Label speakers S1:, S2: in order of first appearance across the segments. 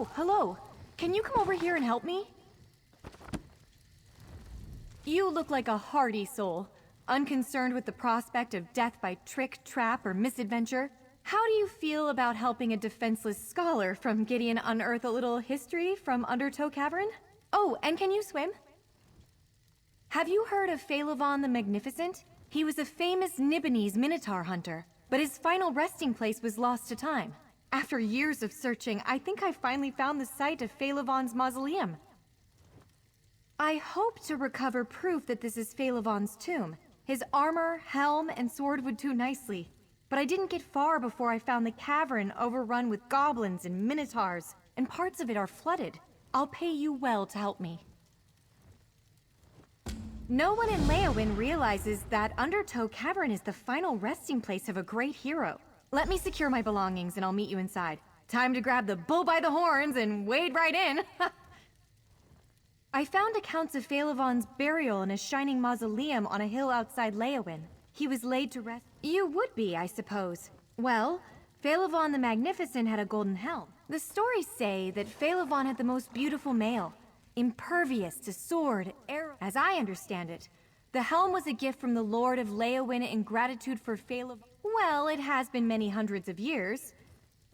S1: Oh, hello. Can you come over here and help me? You look like a hardy soul, unconcerned with the prospect of death by trick, trap, or misadventure. How do you feel about helping a defenseless scholar from Gideon unearth a little history from Undertow Cavern? Oh, and can you swim? Have you heard of Phalevon the Magnificent? He was a famous Nibonese minotaur hunter, but his final resting place was lost to time. After years of searching, I think I finally found the site of Phalevon's mausoleum. I hope to recover proof that this is Phalevon's tomb. His armor, helm, and sword would do nicely. But I didn't get far before I found the cavern overrun with goblins and minotaurs, and parts of it are flooded. I'll pay you well to help me. No one in Leowin realizes that Undertow Cavern is the final resting place of a great hero. Let me secure my belongings and I'll meet you inside. Time to grab the bull by the horns and wade right in. I found accounts of Phalevon's burial in a shining mausoleum on a hill outside Leowin. He was laid to rest. You would be, I suppose. Well, Phalevon the Magnificent had a golden helm. The stories say that Phalevon had the most beautiful mail, impervious to sword, arrow. As I understand it, the helm was a gift from the Lord of Leowin in gratitude for Phalevon. Well, it has been many hundreds of years.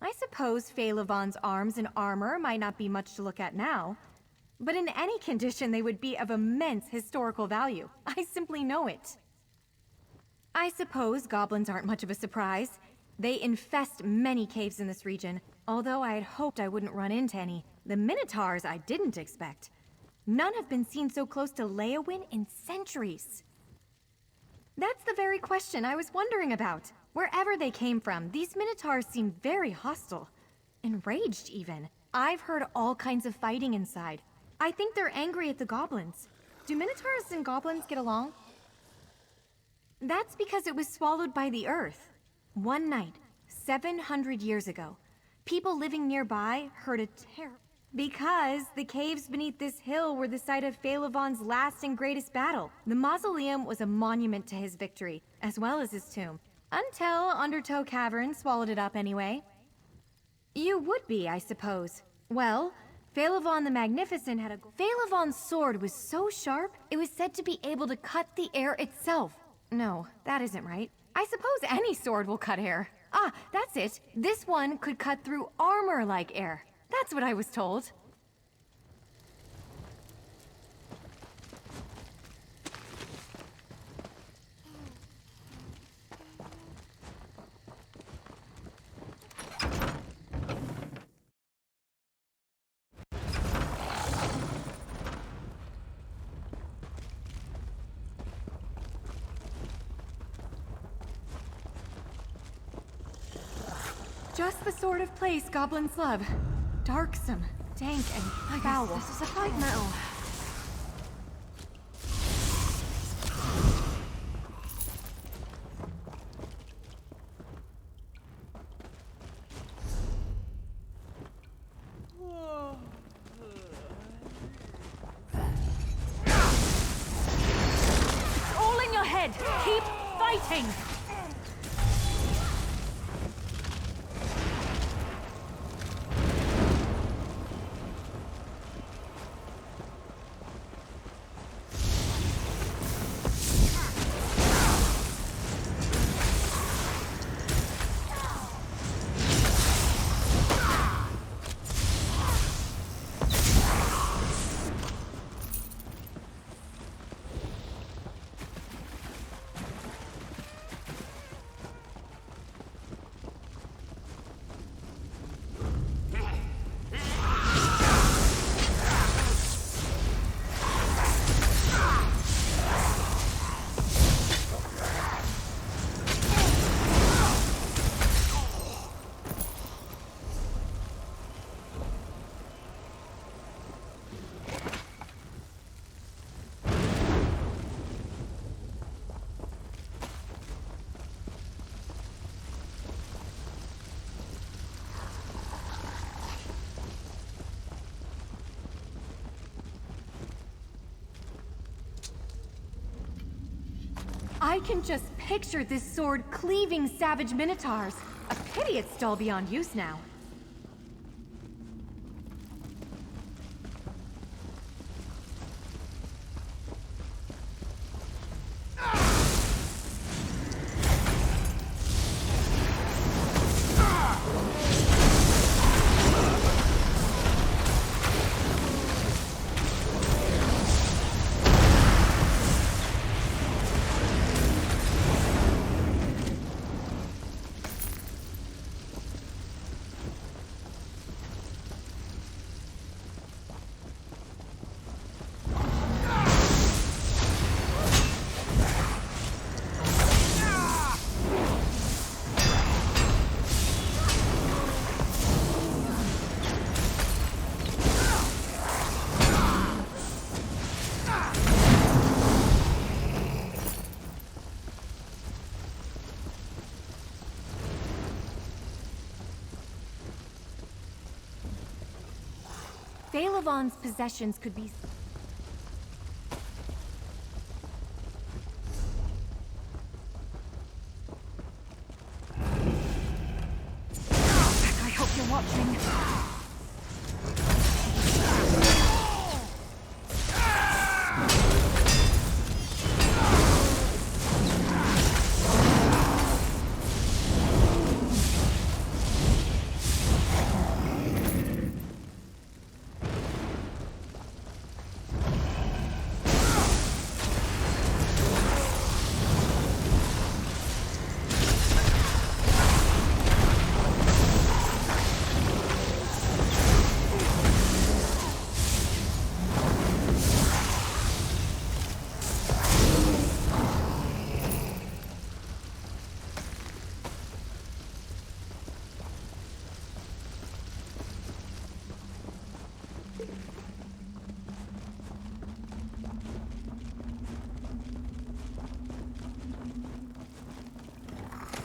S1: I suppose Phalevon's arms and armor might not be much to look at now, but in any condition they would be of immense historical value. I simply know it. I suppose goblins aren't much of a surprise. They infest many caves in this region, although I had hoped I wouldn't run into any. The minotaurs I didn't expect. None have been seen so close to Leowin in centuries. That's the very question I was wondering about. Wherever they came from, these minotaurs seem very hostile. Enraged, even. I've heard all kinds of fighting inside. I think they're angry at the goblins. Do minotaurs and goblins get along? That's because it was swallowed by the earth. One night, 700 years ago, people living nearby heard a terror. Because the caves beneath this hill were the site of Phalevon's last and greatest battle. The mausoleum was a monument to his victory, as well as his tomb. Until Undertow Cavern swallowed it up anyway. You would be, I suppose. Well, Phalevon the Magnificent had a... Phalevon's sword was so sharp, it was said to be able to cut the air itself. No, that isn't right. I suppose any sword will cut air. Ah, that's it. This one could cut through armor like air. That's what I was told. Just the sort of place goblins love. Darksome, dank, and foul.
S2: This is a fight metal.
S1: It's all in your head. Keep fighting. I can just picture this sword cleaving savage minotaurs. A pity it's dull beyond use now. Phalevon's possessions could be... I hope you're watching.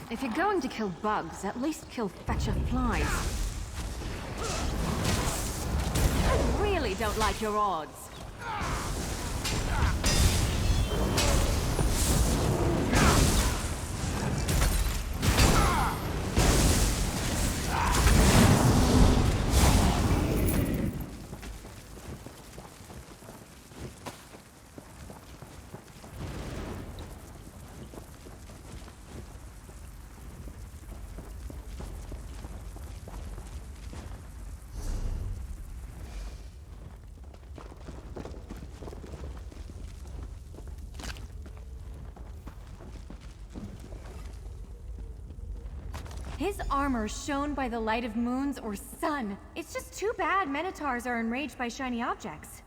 S1: If you're going to kill bugs, at least kill fetcher flies. I really don't like your odds. His armor shone by the light of moons or sun. It's just too bad Minotaurs are enraged by shiny objects.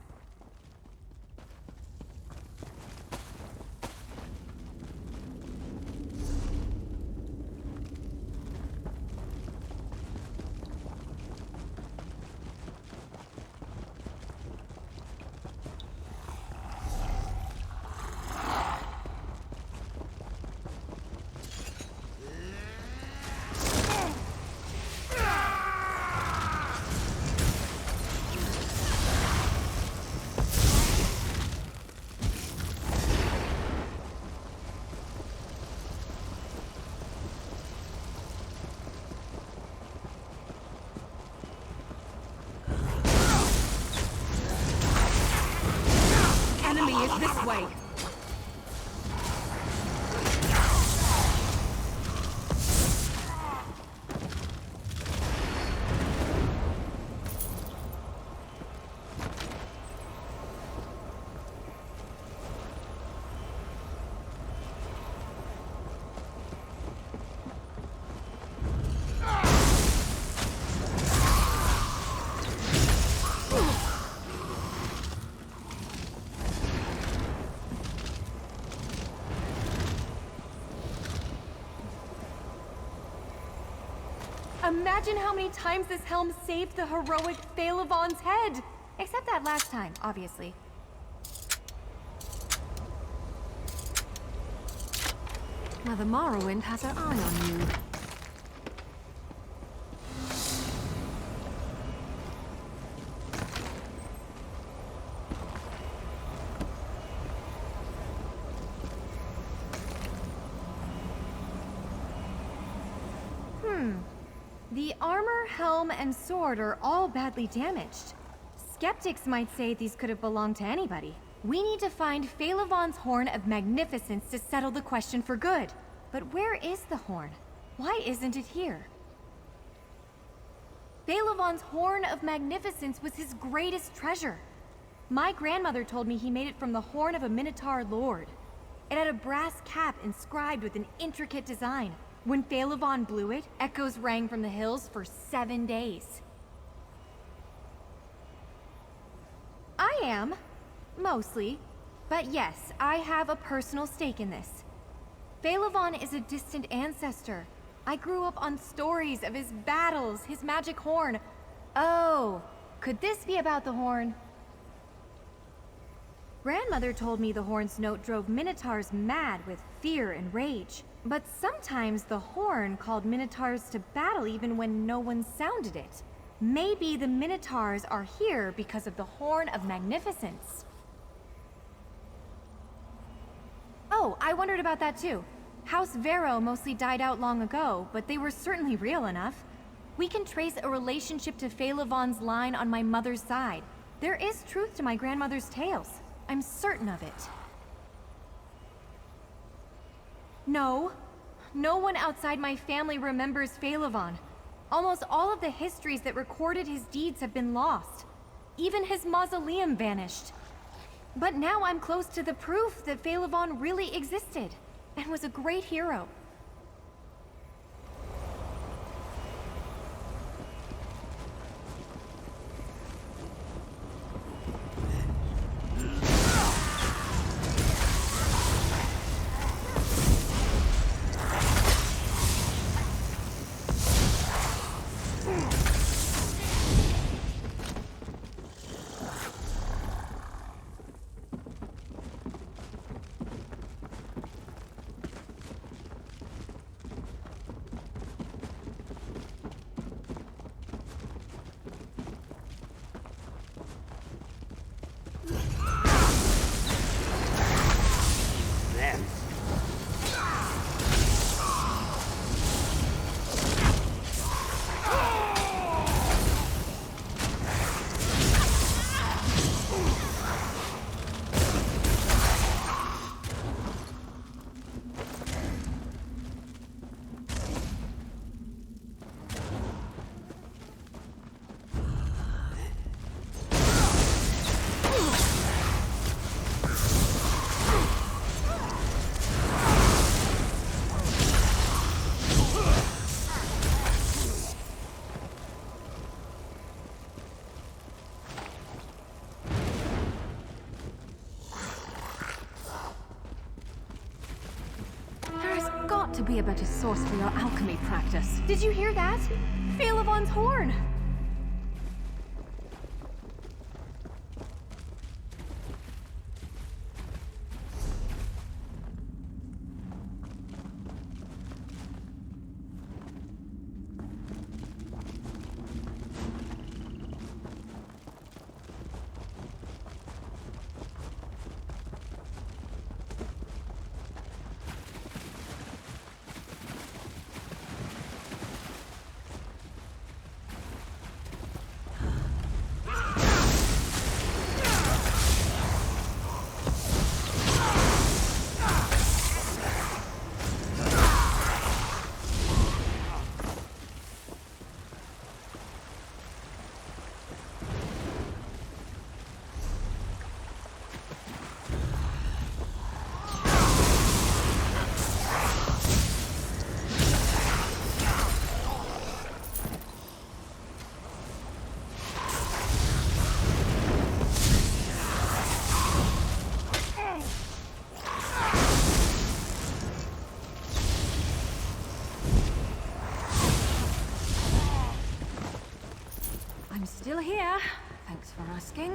S1: This way. Imagine how many times this helm saved the heroic Phalevon's head! Except that last time, obviously. Now the Morrowind has her eye on you. The armor, helm, and sword are all badly damaged. Skeptics might say these could have belonged to anybody. We need to find Phalevon's Horn of Magnificence to settle the question for good. But where is the horn? Why isn't it here? Phalevon's Horn of Magnificence was his greatest treasure. My grandmother told me he made it from the horn of a Minotaur lord. It had a brass cap inscribed with an intricate design. When Phalevon blew it, echoes rang from the hills for 7 days. I am. Mostly. But yes, I have a personal stake in this. Phalevon is a distant ancestor. I grew up on stories of his battles, his magic horn. Oh, could this be about the horn? Grandmother told me the horn's note drove Minotaurs mad with fear and rage. But sometimes the horn called Minotaurs to battle even when no one sounded it. Maybe the Minotaurs are here because of the Horn of Magnificence. Oh, I wondered about that too. House Vero mostly died out long ago, but they were certainly real enough. We can trace a relationship to Phalevon's line on my mother's side. There is truth to my grandmother's tales. I'm certain of it. No. No one outside my family remembers Phalevon. Almost all of the histories that recorded his deeds have been lost. Even his mausoleum vanished. But now I'm close to the proof that Phalevon really existed, and was a great hero. To be a better source for your alchemy practice. Did you hear that? Phalevon's horn! Still here. Thanks for asking.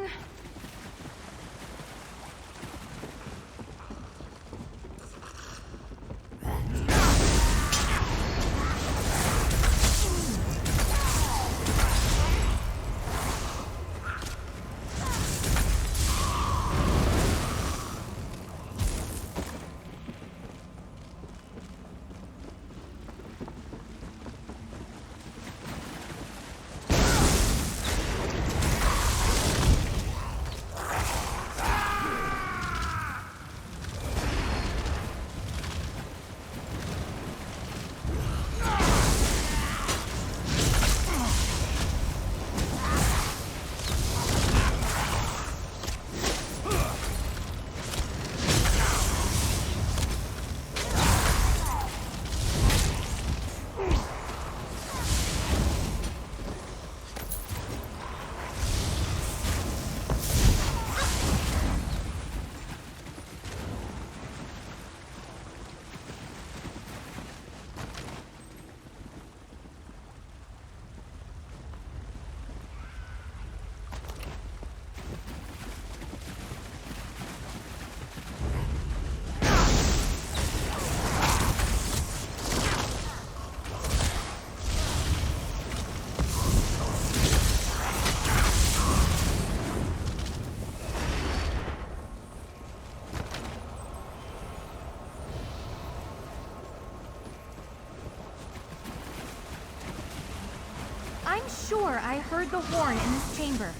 S1: sure I heard the horn in this chamber.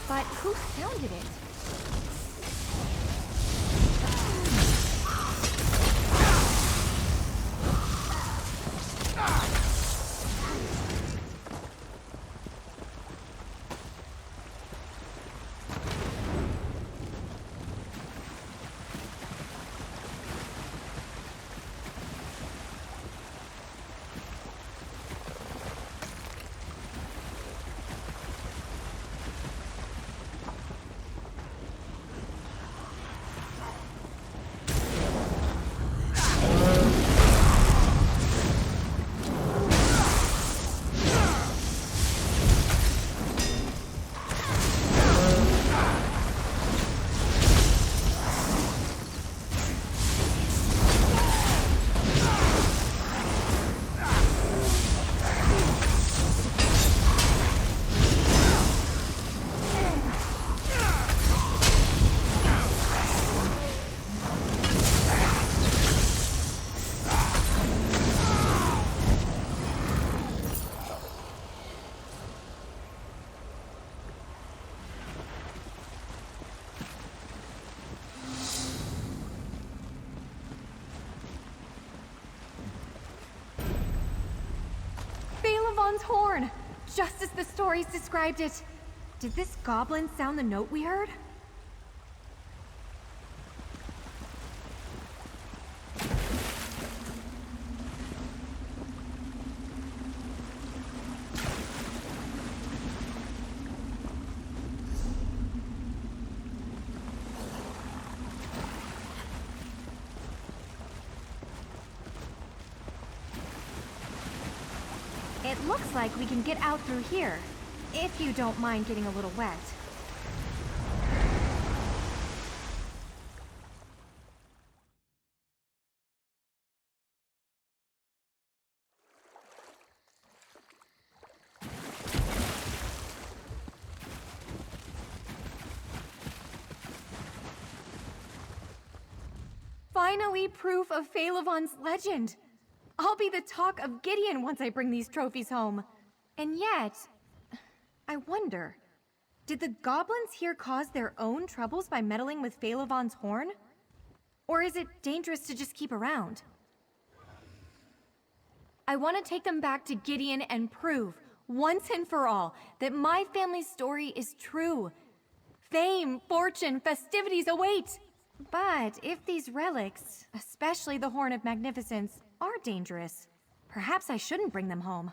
S1: But who sounded it? Phalevon's horn! Just as the stories described it. Did this goblin sound the note we heard? It looks like we can get out through here, if you don't mind getting a little wet. Finally, proof of Phalevon's legend! I'll be the talk of Gideon once I bring these trophies home. And yet, I wonder, did the goblins here cause their own troubles by meddling with Phalevon's horn? Or is it dangerous to just keep around? I want to take them back to Gideon and prove, once and for all, that my family's story is true. Fame, fortune, festivities await! But if these relics, especially the Horn of Magnificence, are dangerous, perhaps I shouldn't bring them home.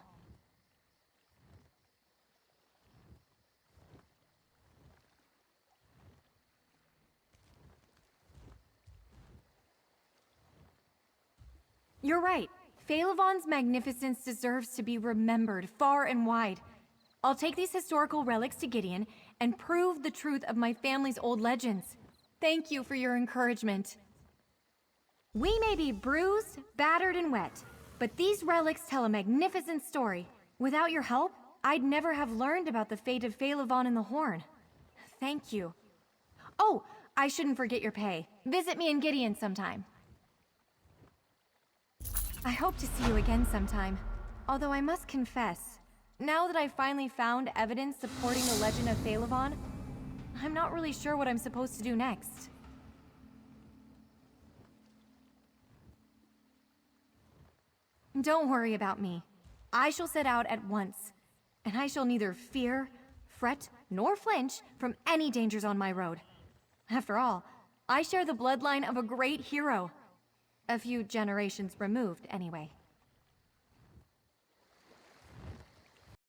S1: You're right. Phalevon's magnificence deserves to be remembered far and wide. I'll take these historical relics to Gideon and prove the truth of my family's old legends. Thank you for your encouragement. We may be bruised, battered, and wet, but these relics tell a magnificent story. Without your help, I'd never have learned about the fate of Phalevon and the Horn. Thank you. Oh, I shouldn't forget your pay. Visit me in Gideon sometime. I hope to see you again sometime. Although I must confess, now that I've finally found evidence supporting the legend of Phalevon, I'm not really sure what I'm supposed to do next. Don't worry about me. I shall set out at once, and I shall neither fear, fret, nor flinch from any dangers on my road. After all, I share the bloodline of a great hero. A few generations removed, anyway.